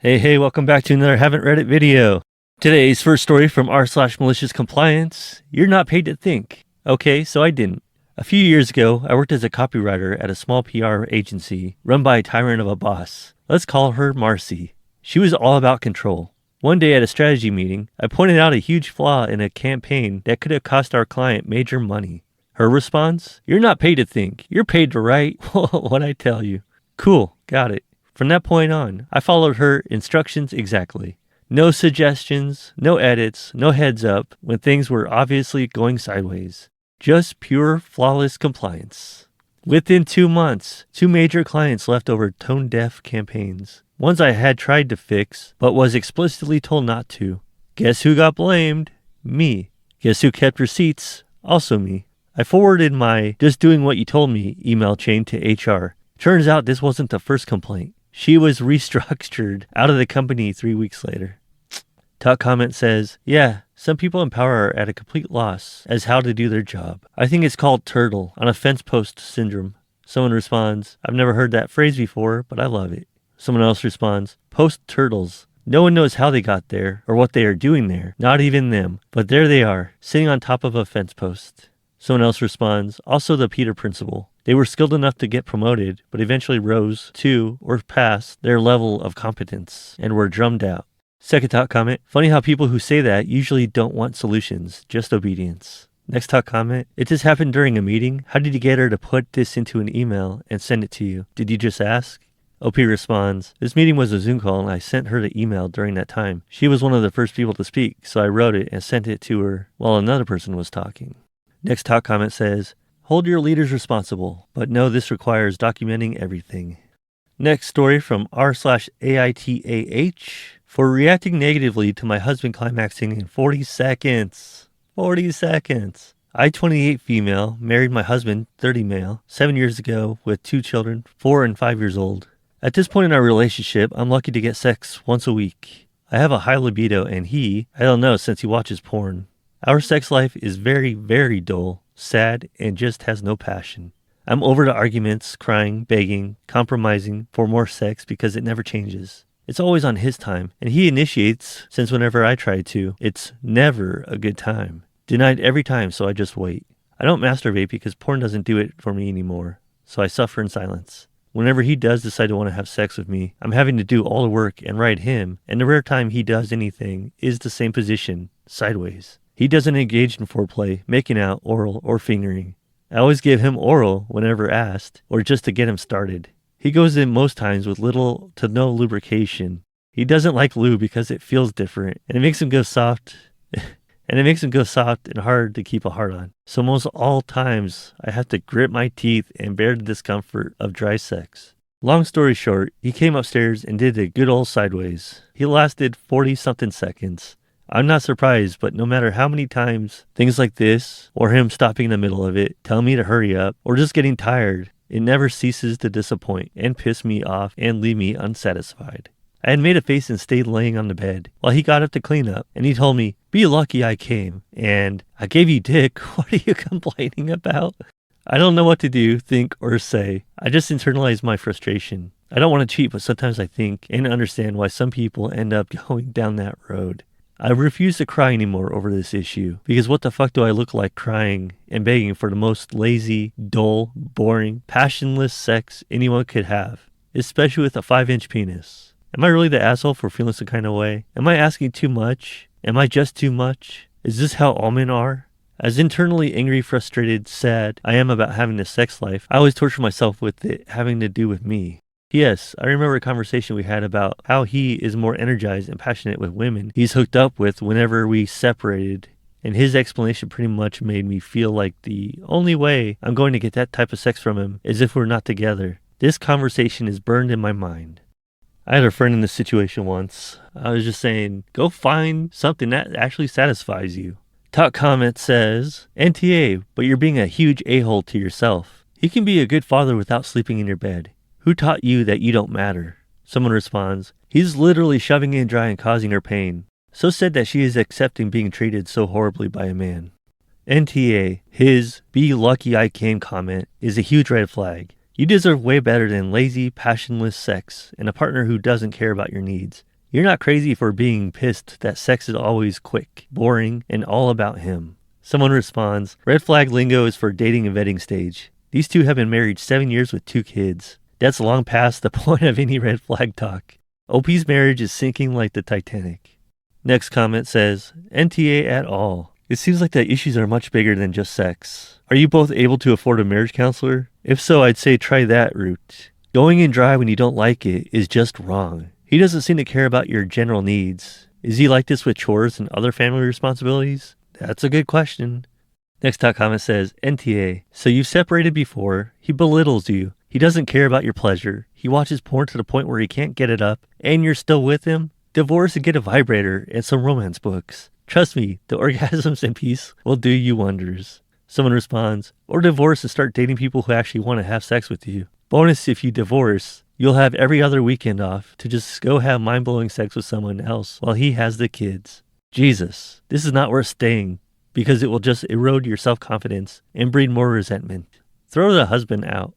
Hey, welcome back to another Haven't Read It video. Today's first story from r/malicious compliance. You're not paid to think. Okay, so I didn't. A few years ago, I worked as a copywriter at a small PR agency run by a tyrant of a boss. Let's call her Marcy. She was all about control. One day at a strategy meeting, I pointed out a huge flaw in a campaign that could have cost our client major money. Her response? You're not paid to think. You're paid to write what I tell you. Cool, got it. From that point on, I followed her instructions exactly. No suggestions, no edits, no heads up when things were obviously going sideways. Just pure, flawless compliance. Within 2 months, 2 major clients left over tone-deaf campaigns. Ones I had tried to fix, but was explicitly told not to. Guess who got blamed? Me. Guess who kept receipts? Also me. I forwarded my "just doing what you told me" email chain to HR. Turns out this wasn't the first complaint. She was restructured out of the company 3 weeks later. Top comment says, yeah, some people in power are at a complete loss as how to do their job. I think it's called turtle on a fence post syndrome. Someone responds, I've never heard that phrase before, but I love it. Someone else responds, post turtles. No one knows how they got there or what they are doing there, not even them. But there they are, sitting on top of a fence post. Someone else responds, also the Peter principle. They were skilled enough to get promoted, but eventually rose to or past their level of competence and were drummed out. Second top comment, funny how people who say that usually don't want solutions, just obedience. Next top comment, it just happened during a meeting. How did you get her to put this into an email and send it to you? Did you just ask? OP responds, this meeting was a Zoom call and I sent her the email during that time. She was one of the first people to speak, so I wrote it and sent it to her while another person was talking. Next top comment says, hold your leaders responsible, but know this requires documenting everything. Next story from r/AITAH. For reacting negatively to my husband climaxing in 40 seconds. 40 seconds. I, 28 female, married my husband, 30 male, 7 years ago with 2 children, 4 and 5 years old. At this point in our relationship, I'm lucky to get sex once a week. I have a high libido and he, I don't know since he watches porn. Our sex life is very, very dull, sad, and just has no passion. I'm over to arguments, crying, begging, compromising for more sex because it never changes. It's always on his time, and he initiates since whenever I try to. It's never a good time. Denied every time, so I just wait. I don't masturbate because porn doesn't do it for me anymore, so I suffer in silence. Whenever he does decide to want to have sex with me, I'm having to do all the work and ride him, and the rare time he does anything is the same position, sideways. He doesn't engage in foreplay, making out, oral, or fingering. I always give him oral whenever asked, or just to get him started. He goes in most times with little to no lubrication. He doesn't like lube because it feels different, and it makes him go soft, and hard to keep a hard on. So most all times, I have to grit my teeth and bear the discomfort of dry sex. Long story short, he came upstairs and did a good old sideways. He lasted 40-something seconds. I'm not surprised, but no matter how many times things like this, or him stopping in the middle of it, telling me to hurry up, or just getting tired, it never ceases to disappoint and piss me off and leave me unsatisfied. I had made a face and stayed laying on the bed while he got up to clean up, and he told me, be lucky I came, and I gave you dick, what are you complaining about? I don't know what to do, think, or say. I just internalize my frustration. I don't want to cheat, but sometimes I think and understand why some people end up going down that road. I refuse to cry anymore over this issue, because what the fuck do I look like crying and begging for the most lazy, dull, boring, passionless sex anyone could have, especially with a 5-inch penis? Am I really the asshole for feeling some kind of way? Am I asking too much? Am I just too much? Is this how all men are? As internally angry, frustrated, sad I am about having a sex life, I always torture myself with it having to do with me. Yes, I remember a conversation we had about how he is more energized and passionate with women he's hooked up with whenever we separated, and his explanation pretty much made me feel like the only way I'm going to get that type of sex from him is if we're not together. This conversation is burned in my mind. I had a friend in this situation once. I was just saying, go find something that actually satisfies you. Top comment says, NTA, but you're being a huge a-hole to yourself. He can be a good father without sleeping in your bed. Who taught you that you don't matter? Someone responds, he's literally shoving in dry and causing her pain. So sad that she is accepting being treated so horribly by a man. NTA, his "be lucky I came" comment is a huge red flag. You deserve way better than lazy, passionless sex and a partner who doesn't care about your needs. You're not crazy for being pissed that sex is always quick, boring, and all about him. Someone responds, red flag lingo is for dating and vetting stage. These two have been married 7 years with 2 kids. That's long past the point of any red flag talk. OP's marriage is sinking like the Titanic. Next comment says, NTA at all. It seems like the issues are much bigger than just sex. Are you both able to afford a marriage counselor? If so, I'd say try that route. Going in dry when you don't like it is just wrong. He doesn't seem to care about your general needs. Is he like this with chores and other family responsibilities? That's a good question. Next top comment says, NTA. So you've separated before. He belittles you. He doesn't care about your pleasure. He watches porn to the point where he can't get it up, and you're still with him? Divorce and get a vibrator and some romance books. Trust me, the orgasms and peace will do you wonders. Someone responds, or divorce and start dating people who actually want to have sex with you. Bonus, if you divorce, you'll have every other weekend off to just go have mind-blowing sex with someone else while he has the kids. Jesus, this is not worth staying because it will just erode your self-confidence and breed more resentment. Throw the husband out.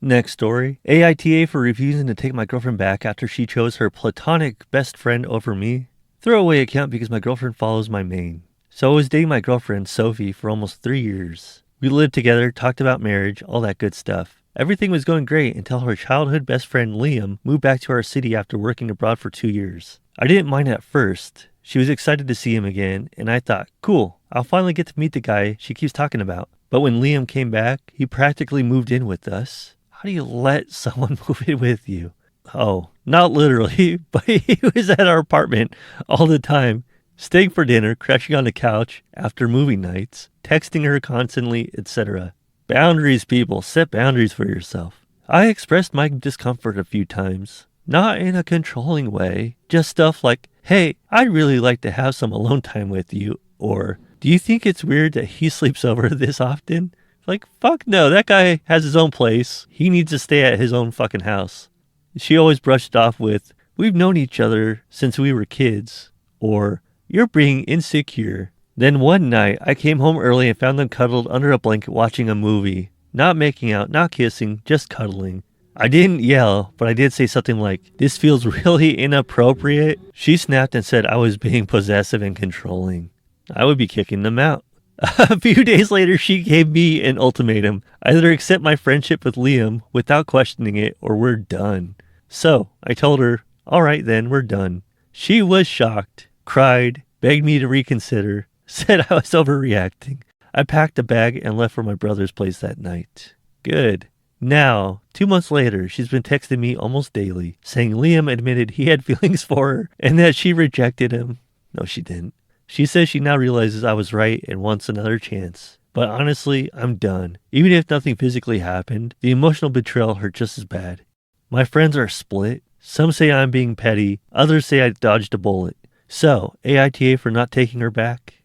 Next story. AITA for refusing to take my girlfriend back after she chose her platonic best friend over me. Throwaway account because my girlfriend follows my main. So I was dating my girlfriend, Sophie, for almost 3 years. We lived together, talked about marriage, all that good stuff. Everything was going great until her childhood best friend, Liam, moved back to our city after working abroad for 2 years. I didn't mind at first. She was excited to see him again, and I thought, cool, I'll finally get to meet the guy she keeps talking about. But when Liam came back, he practically moved in with us. How do you let someone move in with you? Oh, not literally, but he was at our apartment all the time, staying for dinner, crashing on the couch after movie nights, texting her constantly, etc. Boundaries, people. Set boundaries for yourself. I expressed my discomfort a few times. Not in a controlling way. Just stuff like, hey, I'd really like to have some alone time with you. Or, do you think it's weird that he sleeps over this often? Like, fuck no, that guy has his own place. He needs to stay at his own fucking house. She always brushed off with, we've known each other since we were kids. Or, you're being insecure. Then one night, I came home early and found them cuddled under a blanket watching a movie. Not making out, not kissing, just cuddling. I didn't yell, but I did say something like, this feels really inappropriate. She snapped and said I was being possessive and controlling. I would be kicking them out. A few days later, she gave me an ultimatum. Either accept my friendship with Liam without questioning it, or we're done. So, I told her, all right then, we're done. She was shocked, cried, begged me to reconsider, said I was overreacting. I packed a bag and left for my brother's place that night. Good. Now, 2 months later, she's been texting me almost daily, saying Liam admitted he had feelings for her and that she rejected him. No, she didn't. She says she now realizes I was right and wants another chance. But honestly, I'm done. Even if nothing physically happened, the emotional betrayal hurt just as bad. My friends are split. Some say I'm being petty. Others say I dodged a bullet. So, AITA for not taking her back?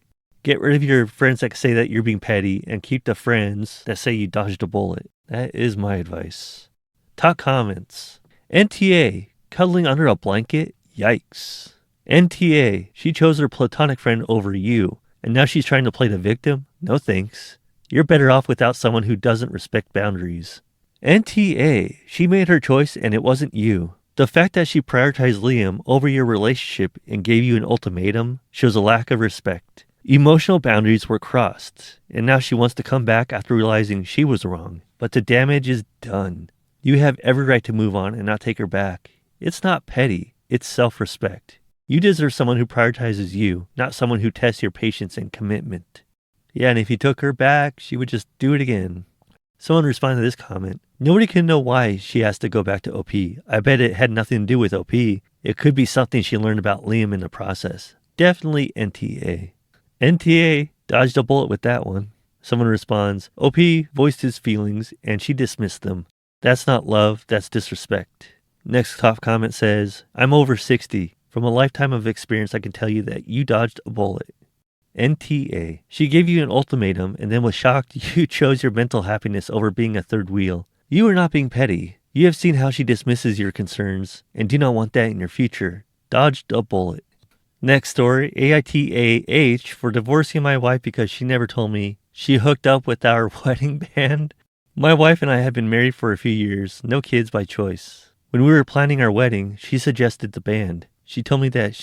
Get rid of your friends that say that you're being petty and keep the friends that say you dodged a bullet. That is my advice. Top comments. NTA, cuddling under a blanket? Yikes. NTA, she chose her platonic friend over you, and now she's trying to play the victim? No thanks. You're better off without someone who doesn't respect boundaries. NTA, she made her choice and it wasn't you. The fact that she prioritized Liam over your relationship and gave you an ultimatum shows a lack of respect. Emotional boundaries were crossed, and now she wants to come back after realizing she was wrong. But the damage is done. You have every right to move on and not take her back. It's not petty, it's self-respect. You deserve someone who prioritizes you, not someone who tests your patience and commitment. Yeah, and if you took her back, she would just do it again. Someone responded to this comment. Nobody can know why she has to go back to OP. I bet it had nothing to do with OP. It could be something she learned about Liam in the process. Definitely NTA. NTA dodged a bullet with that one. Someone responds, OP voiced his feelings and she dismissed them. That's not love, that's disrespect. Next top comment says, I'm over 60. From a lifetime of experience, I can tell you that you dodged a bullet. NTA. She gave you an ultimatum and then was shocked you chose your mental happiness over being a third wheel. You are not being petty. You have seen how she dismisses your concerns and do not want that in your future. Dodged a bullet. Next story, AITAH for divorcing my wife because she never told me she hooked up with our wedding band. My wife and I have been married for a few years, no kids by choice. When we were planning our wedding, she suggested the band. She told me that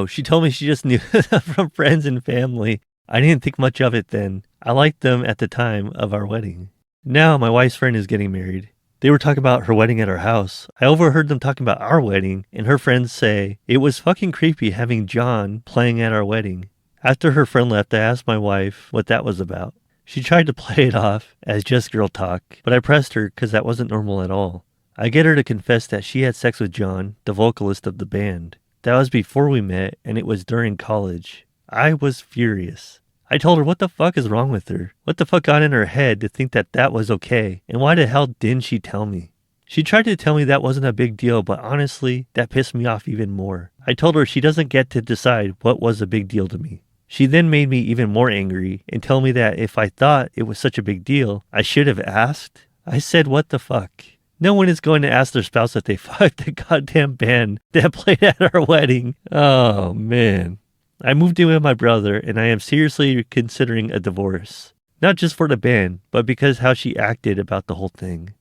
she told me she just knew from friends and family. I didn't think much of it then. I liked them at the time of our wedding. Now my wife's friend is getting married. They were talking about her wedding at our house. I overheard them talking about our wedding, and her friends say it was fucking creepy having John playing at our wedding. After her friend left, I asked my wife what that was about. She tried to play it off as just girl talk, but I pressed her because that wasn't normal at all. I get her to confess that she had sex with John, the vocalist of the band. That was before we met, and it was during college. I was furious. I told her what the fuck is wrong with her? What the fuck got in her head to think that that was okay? And why the hell didn't she tell me? She tried to tell me that wasn't a big deal, but honestly, that pissed me off even more. I told her she doesn't get to decide what was a big deal to me. She then made me even more angry and told me that if I thought it was such a big deal, I should have asked. I said, what the fuck? No one is going to ask their spouse if they fucked the goddamn band that played at our wedding. Oh, man. I moved in with my brother, and I am seriously considering a divorce. Not just for the band, but because how she acted about the whole thing.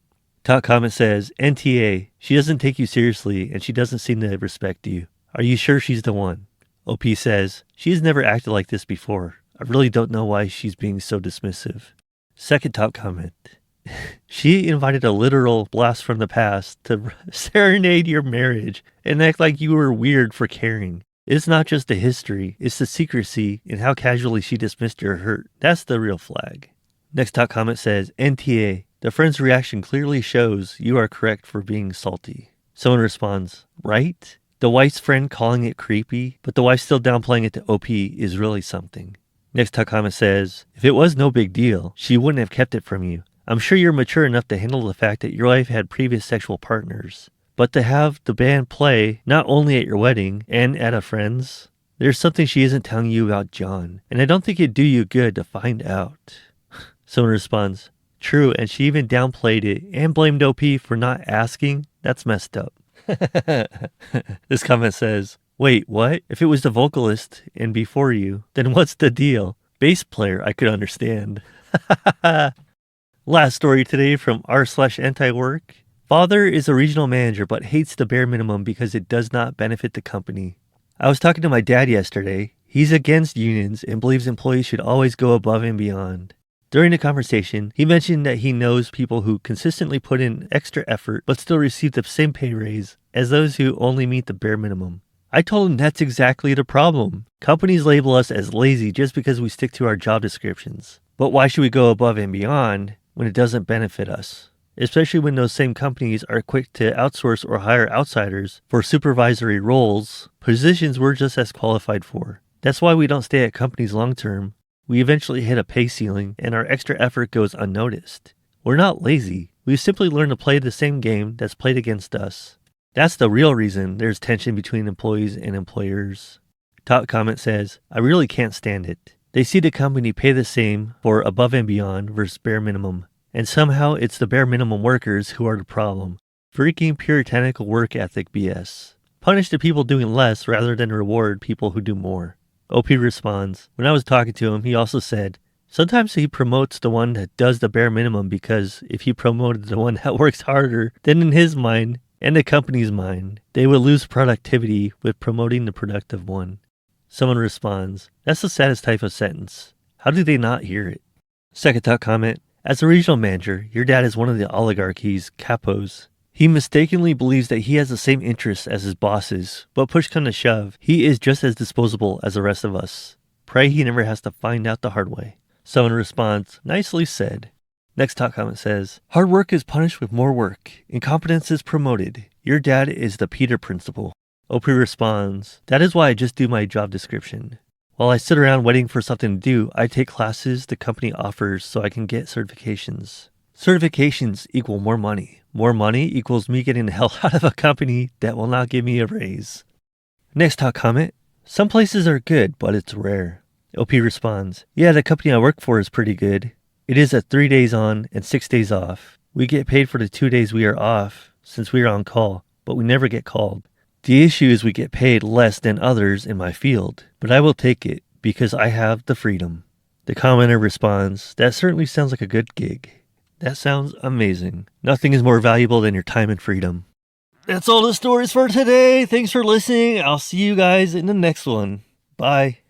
Top comment says, NTA, she doesn't take you seriously, and she doesn't seem to respect you. Are you sure she's the one? OP says, she has never acted like this before. I really don't know why she's being so dismissive. Second top comment. She invited a literal blast from the past to serenade your marriage and act like you were weird for caring. It's not just the history, it's the secrecy and how casually she dismissed your hurt. That's the real flag. Next top comment says, NTA, the friend's reaction clearly shows you are correct for being salty. Someone responds, right? The wife's friend calling it creepy, but the wife still downplaying it to OP is really something. Next top comment says, if it was no big deal, she wouldn't have kept it from you. I'm sure you're mature enough to handle the fact that your wife had previous sexual partners. But to have the band play not only at your wedding and at a friend's, there's something she isn't telling you about John, and I don't think it'd do you good to find out. Someone responds, true, and she even downplayed it and blamed OP for not asking. That's messed up. This comment says, wait, what? If it was the vocalist and before you, then what's the deal? Bass player, I could understand. Last story today from r/anti-work. Father is a regional manager but hates the bare minimum because it does not benefit the company. I was talking to my dad yesterday. He's against unions and believes employees should always go above and beyond. During the conversation, he mentioned that he knows people who consistently put in extra effort but still receive the same pay raise as those who only meet the bare minimum. I told him that's exactly the problem. Companies label us as lazy just because we stick to our job descriptions. But why should we go above and beyond when it doesn't benefit us? Especially when those same companies are quick to outsource or hire outsiders for supervisory roles, positions we're just as qualified for. That's why we don't stay at companies long term. We eventually hit a pay ceiling and our extra effort goes unnoticed. We're not lazy. We've simply learned to play the same game that's played against us. That's the real reason there's tension between employees and employers. Top comment says, I really can't stand it. They see the company pay the same for above and beyond versus bare minimum. And somehow it's the bare minimum workers who are the problem. Freaking puritanical work ethic BS. Punish the people doing less rather than reward people who do more. OP responds, when I was talking to him, he also said, sometimes he promotes the one that does the bare minimum because if he promoted the one that works harder, then in his mind and the company's mind, they would lose productivity with promoting the productive one. Someone responds, that's the saddest type of sentence. How do they not hear it? Second top comment, as a regional manager, your dad is one of the oligarchy's capos. He mistakenly believes that he has the same interests as his bosses, but push come to shove, he is just as disposable as the rest of us. Pray he never has to find out the hard way. Someone responds, nicely said. Next top comment says, hard work is punished with more work. Incompetence is promoted. Your dad is the Peter principle. OP responds, that is why I just do my job description. While I sit around waiting for something to do, I take classes the company offers so I can get certifications. Certifications equal more money. More money equals me getting the hell out of a company that will not give me a raise. Next top comment, some places are good, but it's rare. OP responds, yeah, the company I work for is pretty good. It is at 3 days on and 6 days off. We get paid for the 2 days we are off since we are on call, but we never get called. The issue is we get paid less than others in my field, but I will take it because I have the freedom. The commenter responds, that certainly sounds like a good gig. That sounds amazing. Nothing is more valuable than your time and freedom. That's all the stories for today. Thanks for listening. I'll see you guys in the next one. Bye.